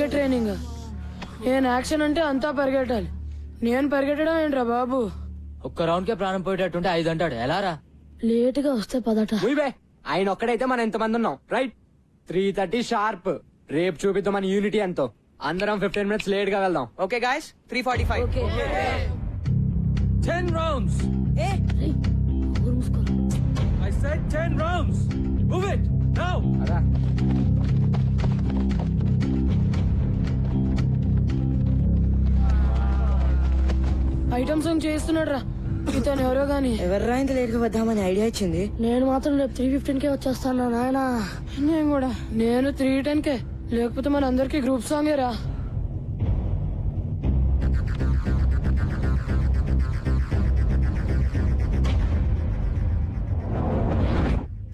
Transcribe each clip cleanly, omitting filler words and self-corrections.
Cricket training. నేను action అంటే అంతా పరిగెట్టాలి. నేను పరిగెట్టడం ఏంట్రా బాబు? ఒక్క రౌండ్ కే ప్రాణం పోయేటట్టుంటే 5 అంటాడు ఎలా రా? లేట్ గా వస్తే పదట. ఆయన ఒక్కడైతే మనం ఎంతమంది ఉన్నాం రైట్? 3:30 షార్ప్. రేపు చూపిద్దాం మన యూనిటీ ఎంతో. అందరం 15 minutes లేట్ గా వెళ్దాం. Okay guys 3:45. 10 rounds. I said 10 rounds. Move it now. Item song చేస్తున్నాడు రా ఇతను ఎవరో గాని. ఎవర్రా ఇంత లేట్ గా వద్దామని ఐడియా ఇచ్చింది? నేను మాత్రం రేపు 3:15 వచ్చేస్తాను నాయన. నేను కూడా. నేను 3:10 లేకపోతే మన అందరికి గ్రూప్ సాంగే రా.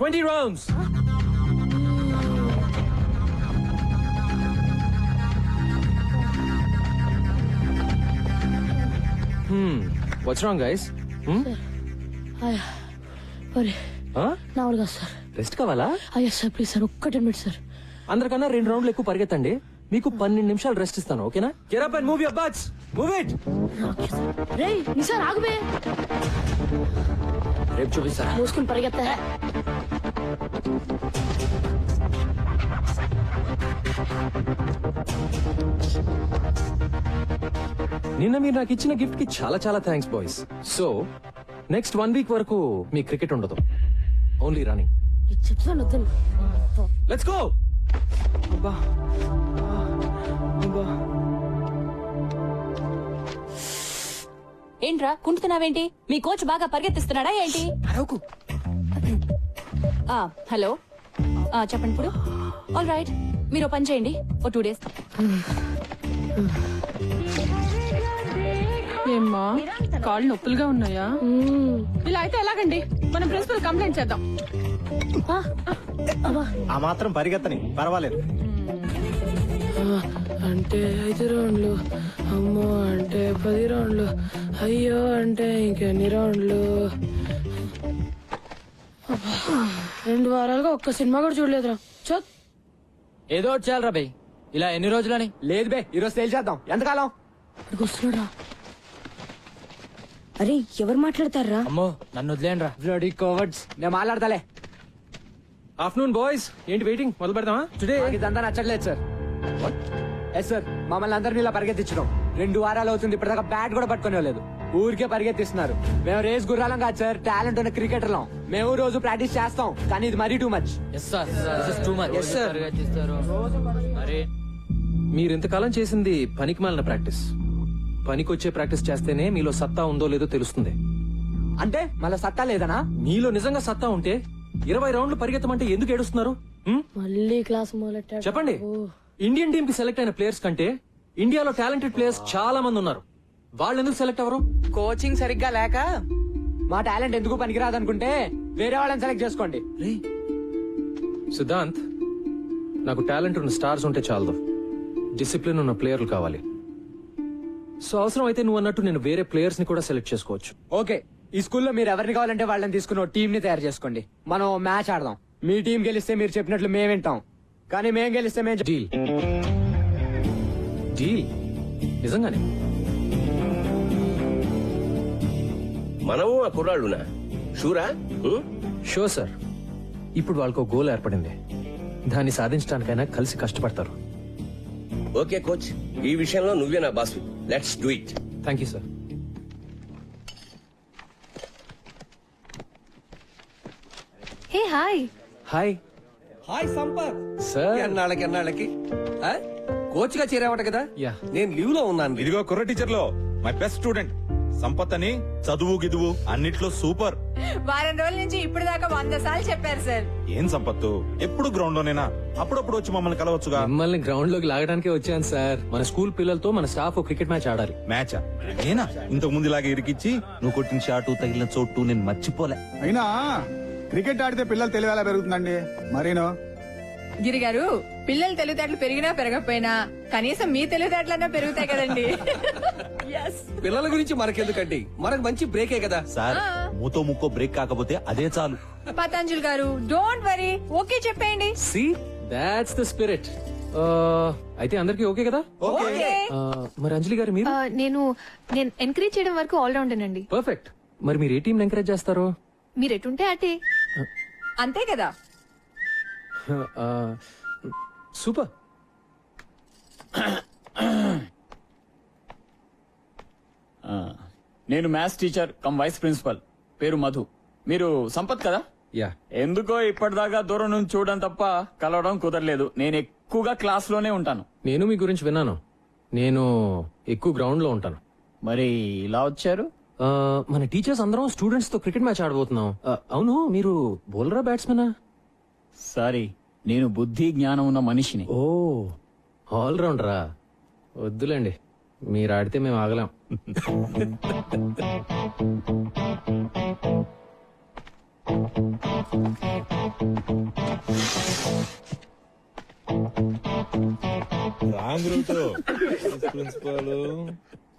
Twenty rounds. What's wrong, guys? నా వల్ల కాదు సార్. రెస్ట్ కావాలా? అయ్యా సార్ ప్లీజ్ సార్ ఒక్క 10 minutes సార్. అందరికన్నా 2 రౌండ్లు ఎక్కువ పరిగెత్తండి. మీకు 12 నిమిషాలు రెస్ట్ ఇస్తాను, ఓకేనా? Get up and move your butts. Move it. రేయ్ నిసార్ ఆగుబే. రేపు చూపిస్తా. మూసుకుని పరిగెత్తా. నిన్న మీరు నాకు ఇచ్చిన గిఫ్ట్ కి చాలా చాలా thanks boys. So next 1 week వరకు మీ క్రికెట్ ఉండదు, ఓన్లీ రన్నింగ్. చెప్తాను వద్దని. Let's go. ఏంట్రా కుంటున్నావేంటి? మీ కోచ్ బాగా పరిగెత్తిస్తున్నాడా ఏంటి? అరవకు. హలో చెప్పండి ఇప్పుడు. ఆల్ రైట్, మీరు పని చేయండి, ఓ 2 days. ఏమ్మా కాళ్ళు నొప్పులుగా ఉన్నాయా? ఇలా అయితే ఎలాగండి? మనం ప్రిన్సిపల్ కంప్లైంట్ చేద్దాం. ఆ మాత్రం పరిగెత్తని పర్వాలేదు. అంటే 5 రౌండ్లు, అమ్మో అంటే 10 రౌండ్లు, అయ్యో అంటే ఇంకెన్ని రౌండ్లు. 2 వారాలుగా ఒక్క సినిమా కూడా చూడలేదురా. చత్ ఏదో ఒకటి చేయాలరా బై. ఇలా ఎన్ని రోజులని? లేదు బే, ఈరోజు తేల్చేద్దాం. ఎంతకాలం? వస్తున్నాడా? అరే ఎవరు మాట్లాడతారా? అమ్మో నన్ను వదిలేండి రా. Bloody cowards. నేను మాట్లాడతాలే. ఆఫ్టర్నూన్ బాయ్స్, ఏంటి వెయిటింగ్? మొదలు పెడదామా? టుడే ఇదంతా నచ్చట్లేదు సార్. ఎస్ సార్, మమ్మల్ని అందరినీ ఇలా పరిగెత్తించడం 2 వారాలు అవుతుంది. ఇప్పటిదాకా బ్యాట్ కూడా పట్టుకునేలేదు. ఊరికే పరిగెత్తిస్తున్నారు. మేము రేస్ గుర్రాలం కాదు సార్, టాలెంట్ ఉన్న క్రికెటర్లం. మేము రోజు ప్రాక్టీస్ చేస్తాం, కానీ ఇది మరీ too much. Yes sir, this is too much. Yes, sir. మరి మీరు ఇంతకాలం చేసింది పనికిమాలిన ప్రాక్టీస్. పనికొచ్చే ప్రాక్టీస్ చేస్తేనే మీలో సత్తా ఉందో లేదో తెలుస్తుంది. అంటే మళ్ళీ సత్తా లేదనా? మీలో నిజంగా సత్తా ఉంటే 20 రౌండ్లు పరిగెత్తమంటే ఎందుకు ఏడుస్తున్నారు? మళ్ళీ క్లాస్ మొదలెట్టాడు. చెప్పండి. ఇండియన్ టీమ్ కి సెలెక్ట్ అయిన ప్లేయర్స్ కంటే ఇండియాలో టాలెంటెడ్ ప్లేయర్స్ చాలా మంది ఉన్నారు. వాళ్ళు ఎందుకు సెలెక్ట్ అవ్వరు? కోచింగ్ సరిగ్గా లేక. మా టాలెంట్ ఎందుకు పనికిరాదనుకుంటే వేరే వాళ్ళని సెలెక్ట్ చేసుకోండి. సిద్ధాంత్, నాకు టాలెంట్ ఉన్న స్టార్స్ ఉంటే చాలదు, డిసిప్లిన్ ఉన్న ప్లేయర్లు కావాలి. సో అవసరం అయితే నువ్వు అన్నట్టు నేను వేరే ప్లేయర్స్ ని కూడా సెలెక్ట్ చేసుకోవచ్చు. ఓకే, ఈ స్కూల్లో మీరు ఎవరిని కావాలంటే వాళ్ళని తీసుకుని టీం ని తయారు చేసుకోండి. మనం మ్యాచ్ ఆడదాం. మీ టీం గెలిస్తే మీరు చెప్పినట్లు మేము వింటాం, కానీ మేము గెలిస్తే మేము డీల్. డీల్ నిజంగానే. మనము ఆ కుర్రాళ్ళునా? షూరా? Sure sir. ఇప్పుడు వాళ్ళకు గోల్ ఏర్పడింది, దాన్ని సాధించడానికైనా కలిసి కష్టపడతారు. ఓకే కోచ్, ఈ విషయంలో నువ్వే నా boss. Let's do it. Thank you sir. Hey hi. Hi hi Sampath. Sir. ఎన్నాళ్ళకి కోచ్ గా చేరావట కదా? యా. నేను లీవ్ లో ఉన్నాను. ఇదిగో కుర్ర టీచర్ లో మై బెస్ట్ స్టూడెంట్ సంపత్ అని. చదువు గిదువు అన్నిట్లో సూపర్. వారం రోజుల నుంచి ఇప్పుడు దాకా 100 సార్లు చెప్పారు సార్. ఏం సంపత్తు, ఎప్పుడు గ్రౌండ్ లోనేనా? అప్పుడప్పుడు వచ్చి మమ్మల్ని కలవచ్చుగా. మిమ్మల్ని గ్రౌండ్ లోకి లాగడానికే వచ్చాను సార్. మన స్కూల్ పిల్లలతో మన స్టాఫ్ క్రికెట్ మ్యాచ్ ఆడాలి. మ్యాచా? నేనా? ఇంతకు ముందు ఇలాగే ఇరికిచ్చి నువ్వు కొట్టిన షాటు తగిలిన చోటు నేను మర్చిపోలే. అయినా క్రికెట్ ఆడితే పిల్లలు తెలివేలా పెరుగుతుందండి. మరేనో గిరి గారు, పిల్లల తెలివితేటలు పెరిగినా పెరగకపోయినా కనీసం మీ తెలివితేటలన్నా పెరుగుతాయి కదండి. పిల్లల గురించి మనకెందుకండి, మనకు మంచి బ్రేకే కదా సార్. మూతో ముక్కో బ్రేక్ కాకపోతే అదే చాలు. పతంజలి గారు డోంట్ వరీ, ఓకే చెప్పేయండి. See, that's the spirit. అయితే అందరికి ఓకే కదా మరి అంజలి గారు మీరు నేను ఎంకరేజ్ చేయడం వరకు ఆల్ రౌండేనండి. పర్ఫెక్ట్. మరి మీరు ఏ టీం ఎంకరేజ్ చేస్తారు? మీరు ఎటుంటే అటే. అంతే కదా. సూపర్. నేను maths teacher cum vice principal, పేరు మధు. మీరు సంపత్ కదా? యా. ఎందుకో ఇప్పటిదాకా దూరం నుంచి చూడడం తప్ప కలవడం కుదరలేదు. నేను ఎక్కువగా క్లాస్ లోనే ఉంటాను. నేను మీ గురించి విన్నాను. నేను ఎక్కువ గ్రౌండ్ లో ఉంటాను. మరి ఇలా వచ్చారు? మన టీచర్స్ అందరం స్టూడెంట్స్ తో క్రికెట్ మ్యాచ్ ఆడబోతున్నాం. అవును, మీరు బౌలరా బ్యాట్స్మెనా? సారీ, నేను బుద్ధి జ్ఞానం ఉన్న మనిషిని. ఓ, ఆల్ రౌండరా? వద్దులేండి, మీరు ఆడితే మేము ఆగలేం. రాంగ్ రూట్ ప్రిన్సిపాల్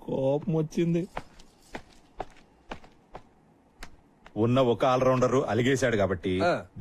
కోపం వచ్చింది. ఉన్న ఒక ఆల్రౌండర్ అలిగేశాడు కాబట్టి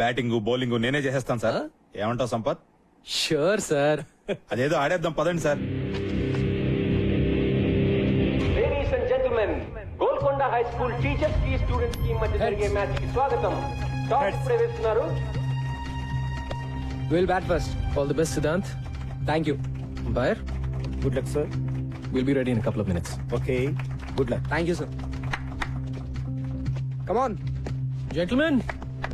బ్యాటింగ్ బౌలింగ్ నేనే చేసేస్తాను సార్. ఏమంటావు సంపత్? Sure sir. అదేదో ఆడేద్దాం పదండి sir. Ladies and gentlemen, Golconda high school teachers కి స్టూడెంట్స్ కి మధ్య జరిగే మ్యాచ్ కి స్వాగతం. టాస్ ఇప్పుడే వేస్తున్నారు. Will bat first. All the best Siddhant. Thank you. బయర్, good luck sir. Will be ready in couple of minutes. Okay, good luck. Thank you sir. Come on gentlemen,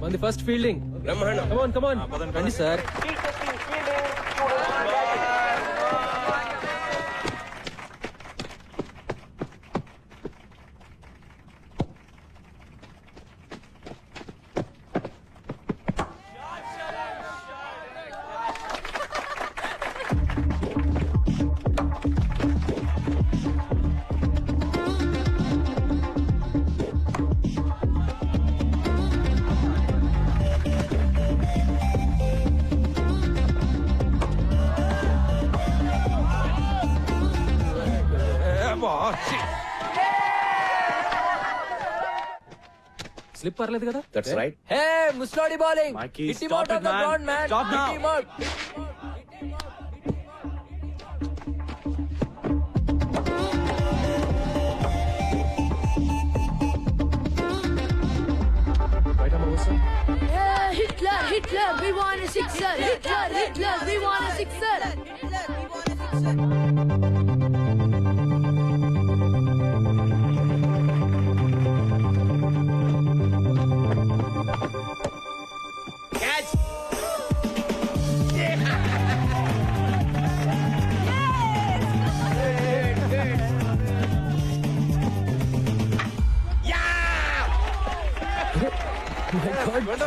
మన ది ఫస్ట్ ఫీల్డింగ్. బ్రహ్మాండం. Come on రండి sir. Teachers team fielding, students batting. Slip పర్లేదు కదా? That's right. Hey ముస్లాడి bowling. Hit him out of the ground man. Hit him out. Hitler, Hitler, we want a sixer. Hitler, Hitler, we want a sixer.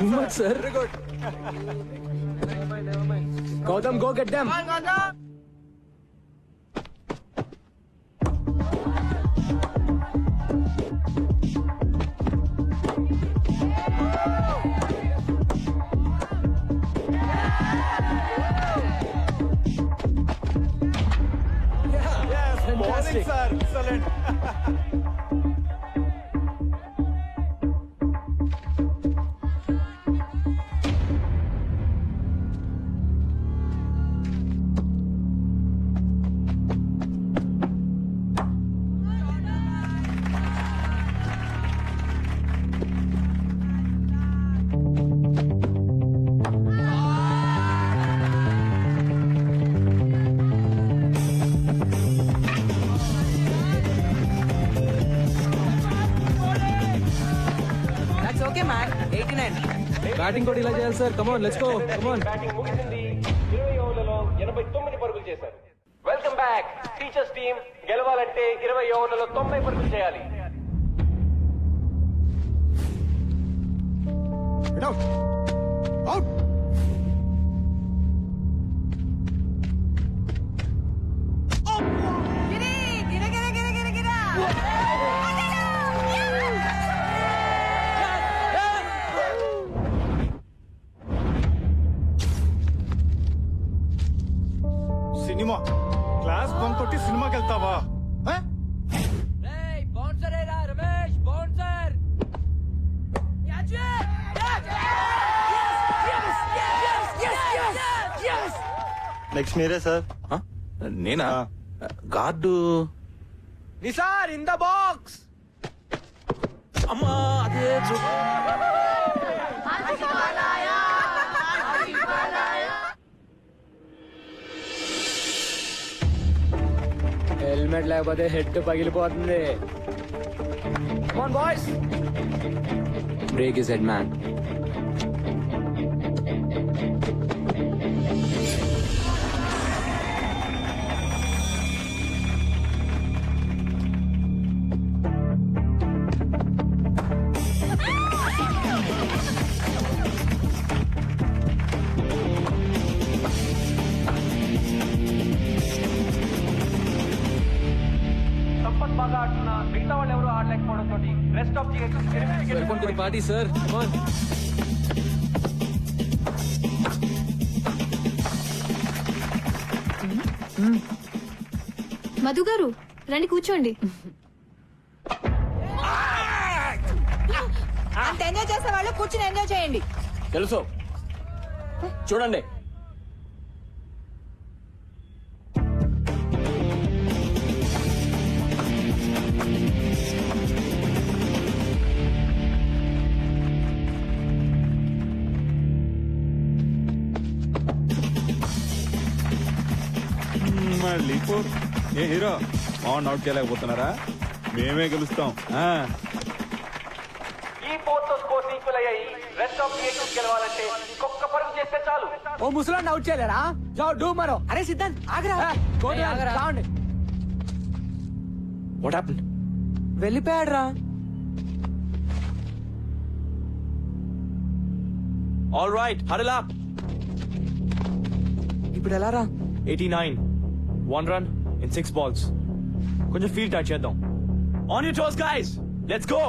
Too much, sir. Gautam, go get them. Fantastic. Sir, excellent. That's okay, man. 89. Batting కూడా ఇలా చేయాలి sir. Come on, let's go. Come on. Batting ముగిసింది. 20 ఓవర్లలో 89 పరుగులు చేశారు. Welcome back. Teachers team గెలవాలంటే 20 ఓవర్లలో 90 పరుగులు చేయాలి. Out out. Cinema class bunk కొట్టి సినిమాకి వెళ్తావా? బౌన్సర్ ఏరా రమేష్, బౌన్సర్. నెక్స్ట్ మీరే సార్. నేనా guard Nisar in the box. అమ్మా అదే హెల్మెట్ లేకపోతే హెడ్ పగిలిపోతుంది. Boys break is head man. Sampath బాగా ఆడుతున్నా, మిగతా వాళ్ళు ఎవరు ఆడలేకపోవడంతో rest of the welcome to the party sir. Madhu గారు రండి కూర్చోండి. అంత ఎంజాయ్ చేసే వాళ్ళు కూర్చుని ఎంజాయ్ చేయండి. తెలుసు చూడండి. మళ్ళీ ఏ హీరో అవుట్ చేయలేకపోతున్నారా? మేమే గెలుస్తాం. ఈ పోర్తో స్కోర్స్ ఈక్వల్ అయ్యాయి. రెస్ట్ ఆఫ్ ది గెలవాలంటే ఇంకొక పరుగు చేస్తే చాలు. ఓ ముసలాన్ని అవుట్ చేయలేరా? జావ్ డూ మరో. అరే సిద్ధాంత్ ఆగరా. రావండి. What happened? వెళ్ళిపోయాడు రా. All right hurry up. ఇప్పుడు ఎలా రా? 89 1 run in 6 balls. కొంచెం ఫీల్ టచ్ చేద్దాం. On your toes guys, let's go.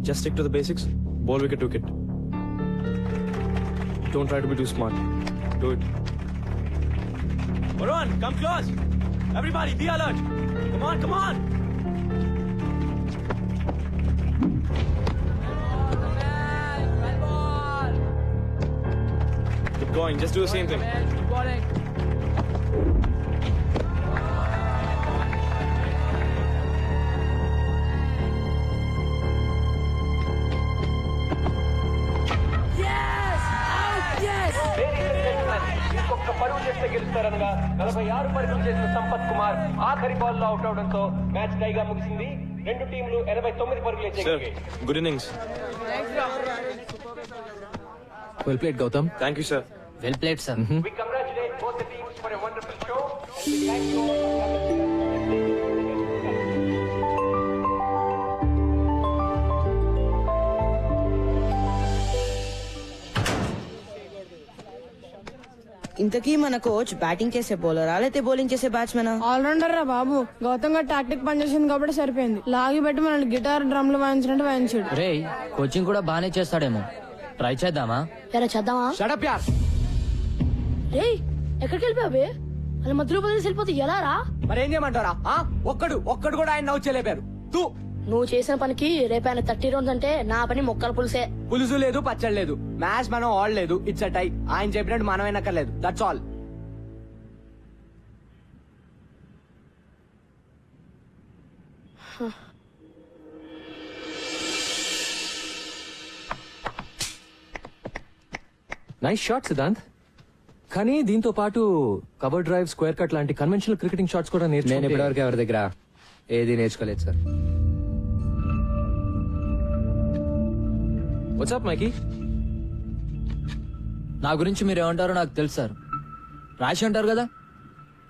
Just stick to the basics. Ball wicket to wicket. Don't try to be too smart. Do it. Varun, come close. Everybody, be alert. Come on, come on. Keep going. Just do the same thing. ఇంకొక పరుగు చేస్తే గెలుస్తారనగా 46 పరుగులు చేసిన సంపత్ కుమార్ ఆఖరి ball లో out అవడంతో match టైగా ముగిసింది. రెండు టీంలు 89 పరుగులు Sir, చేయగలిగాయి. good innings. Well played Gautham. Thank you, sir. Well played sir. We congratulate both the teams for a wonderful show. We thank you. ఇంతకీ మన కోచ్ బ్యాటింగ్ చేసే బౌలరా లేకపోతే బౌలింగ్ చేసే బ్యాట్స్మెన్? ఆల్రౌండర్ రా బాబు. గౌతమ్ గారు టాక్టిక్ పనిచేసింది కాబట్టి సరిపోయింది. లాగి పెట్టి మనల్ని గిటార్ డ్రమ్లు వాయించినట్టు వాయించాడు. రే కోచింగ్ కూడా బానే చేస్తాడేమో. ట్రై చేద్దామా? ఎరా చేద్దామా? షటప్ యార్. రే ఎక్కడికి వెళ్ళిపోయావే? అలా మధ్యలో బదిలేసి వెళ్ళిపోతే ఎలా రా? మరేం చేయమంటారా? ఒక్కడు కూడా ఆయన అవుట్ చేయలేపారు. తూ నువ్వు చేసిన పనికి రేపు 30 రౌండ్స్ అంటే నా పని మొక్కల పులుసే. పులుసు లేదు, పచ్చడి లేదు. మ్యాచ్ మనం ఆడలేదు. It's a tie. ఆయన చెప్పినట్టు మనం వినక్కర్లేదు. That's all. Nice shot Siddhant. కానీ దీంతో పాటు కవర్ డ్రైవ్, స్క్వేర్ కట్ లాంటి కన్వెన్షనల్ క్రికెటింగ్ షాట్స్ కూడా నేను నేర్చుకుంటే ఇప్పటివరకు ఎవరి దగ్గర ఏది నేర్చుకోలేదు సార్. వాట్సాప్ మైకీ? నా గురించి మీరు ఏమంటారో నాకు తెలుసు సార్. రాశి అంటారు కదా,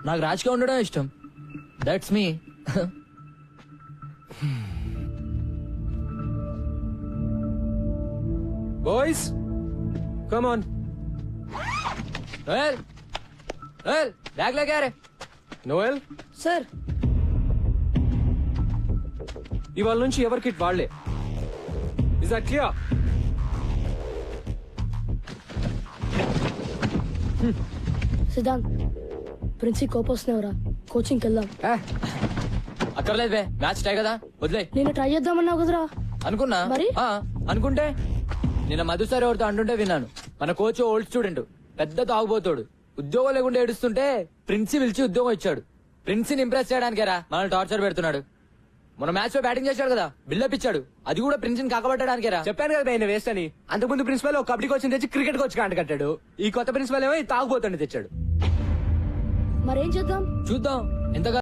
నాకు రాశిగా ఉండడం ఇష్టం. That's me. Boys come on. Bag లేకే రే. నోయల్ సార్ ఇవాళ నుంచి ఎవరి కిట్ వాళ్లే. Is that clear? Siddhant princi కోపొస్తున్నావురా, కోచింగ్కి వెళ్దాం. అక్కర్లేదు బే, మ్యాచ్ టై కదా, వదిలే. నేను ట్రై చేద్దామన్నావు కదరా. అనుకున్నా మరి? అనుకుంటే నిన్న మధు సార్ ఎవరితో అంటుంటే విన్నాను. మన కోచ్ ఓల్డ్ స్టూడెంట్, పెద్ద తాగుబోతాడు. ఉద్యోగం లేకుండా ఏడుస్తుంటే ప్రిన్స్ పిలిచి ఉద్యోగం ఇచ్చాడు. ప్రిన్స్ ని ఇంప్రెస్ చేయడానికేరా మనల్ని టార్చర్ పెడుతున్నాడు. మన మ్యాచ్ లో బ్యాటింగ్ చేశాడు కదా, బిల్డప్ ఇచ్చాడు. అది కూడా ప్రిన్స్ ని కాకబట్టడానికేరా. చెప్పాను కదా ఆయన వేస్ట్ అని. అంతకుముందు ప్రిన్సిపల్ ఒక కబడ్డీ కోచ్ తెచ్చి క్రికెట్ కోచ్ కాంట కట్టాడు. ఈ కొత్త ప్రిన్సిపల్ ఏమో తాగుబోతుండే తెచ్చాడు. మరేం చేద్దాం? చూద్దాం ఎంతగా